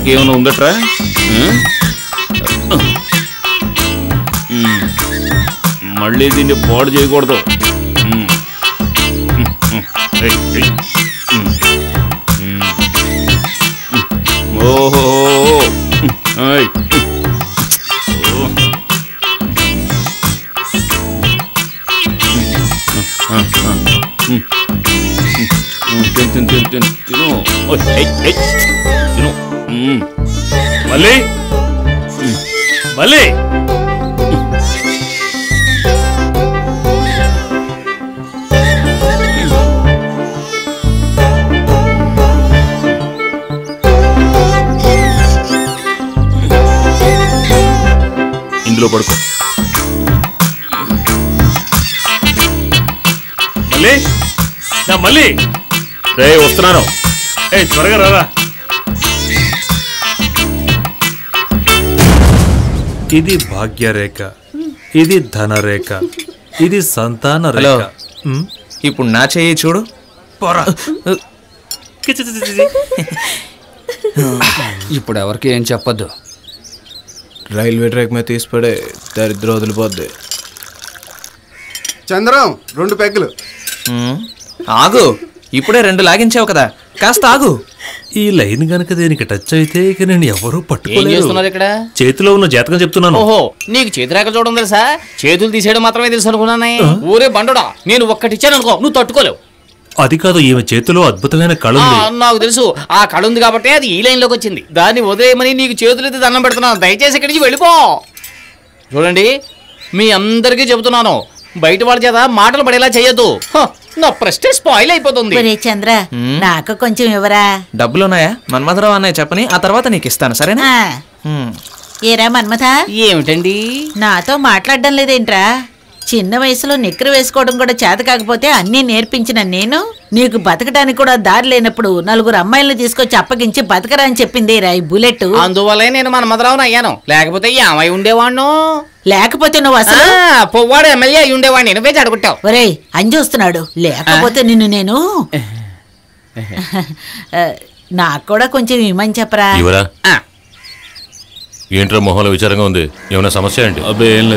ఇంకేమైనా ఉందట్రా? మళ్ళీ దీన్ని పాడు చేయకూడదు. ఓహో తిను మళ్ళీ మళ్ళీ ఇందులో పడుకో. మళ్ళీ నా మళ్ళీ రే వస్తున్నాను. త్వరగా రారా. ఇది భాగ్యరేఖ, ఇది ధనరేఖ, ఇది సంతాన రేఖ. ఇప్పుడు నా చెయ్యి చూడు. ఇప్పుడు ఎవరికి ఏం చెప్పద్దు. రైల్వే ట్రాక్ మీద తీసిపడే దరిద్రం వదిలిపోద్ది. చంద్రం 2 పెగ్గులు. ఆగు, ఇప్పుడే 2 లాగించావు కదా, కాస్త ఆగు. ఈ లైన్ గనక దేనికి టచ్ అయితే ఇక నేను ఎవరూ పట్టుకోలేరు. ఇక్కడ చేతిలో ఉన్న జాతకం చెప్తున్నాను. ఓహో, నీకు చేతిరేఖ చూడడం తెలుసా? చేతులు తీసేయడం మాత్రమే తెలుసు అనుకున్నానే. ఊరే బండోడా, నేను ఒక్కటిచ్చాను అనుకో, నువ్వు తట్టుకోలేవు. అది కాదు, ఈమె చేతిలో అద్భుతమైన కళ ఉంది. నాకు తెలుసు, ఆ కళ ఉంది కాబట్టి అది ఈ లైన్ లోకి వచ్చింది. దాన్ని వదిలేయమని నీకు చేతులైతే దండం పెడుతున్నాను. దయచేసి ఇక్కడి నుంచి వెళ్ళిపో. చూడండి, మీ అందరికీ చెబుతున్నాను, బయట వాళ్ళ చేత మాటలు పడేలా చెయ్యొద్దు. నా ప్రెస్టేజ్ స్పాయిల్ అయిపోతుంది. చంద్ర, నాకు కొంచెం ఇవ్వరా. డబ్బులున్నాయా? మన్మధరావు అన్నయ్య చెప్పని, ఆ తర్వాత నీకు ఇస్తాను, సరేనా? ఏరా మన్మథ, ఏమిటండి నాతో మాట్లాడడం లేదేంట్రా? చిన్న వయసులో నిక్కరు వేసుకోవడం కూడా చేత కాకపోతే అన్నీ నేర్పించిన నేను నీకు బతకడానికి కూడా దారి లేనప్పుడు 4 అమ్మాయిలను తీసుకొచ్చి అప్పగించి బతకరా అని చెప్పింది రా ఈ బుల్లెట్. అందువల్లే నేను మన్మధరావుని అయ్యాను, లేకపోతే ఏమై ఉండేవాణ్ణు. లేకపోతే నువ్వు అసలు పొవ్వాడు ఎమ్మెల్యే అయి ఉండేవాడిని. నువ్వే చెడగొట్టావు. ఒరేయ్ అంజొస్తున్నాడు, లేకపోతే నిన్ను నేను నాకు కూడా కొంచెం ఇమ్మని చెప్పరా. ఏంట్రా మొహంలో విచారంగా ఉంది? ఏమైనా సమస్య ఏంటి? అబ్బే ఏం లేదు.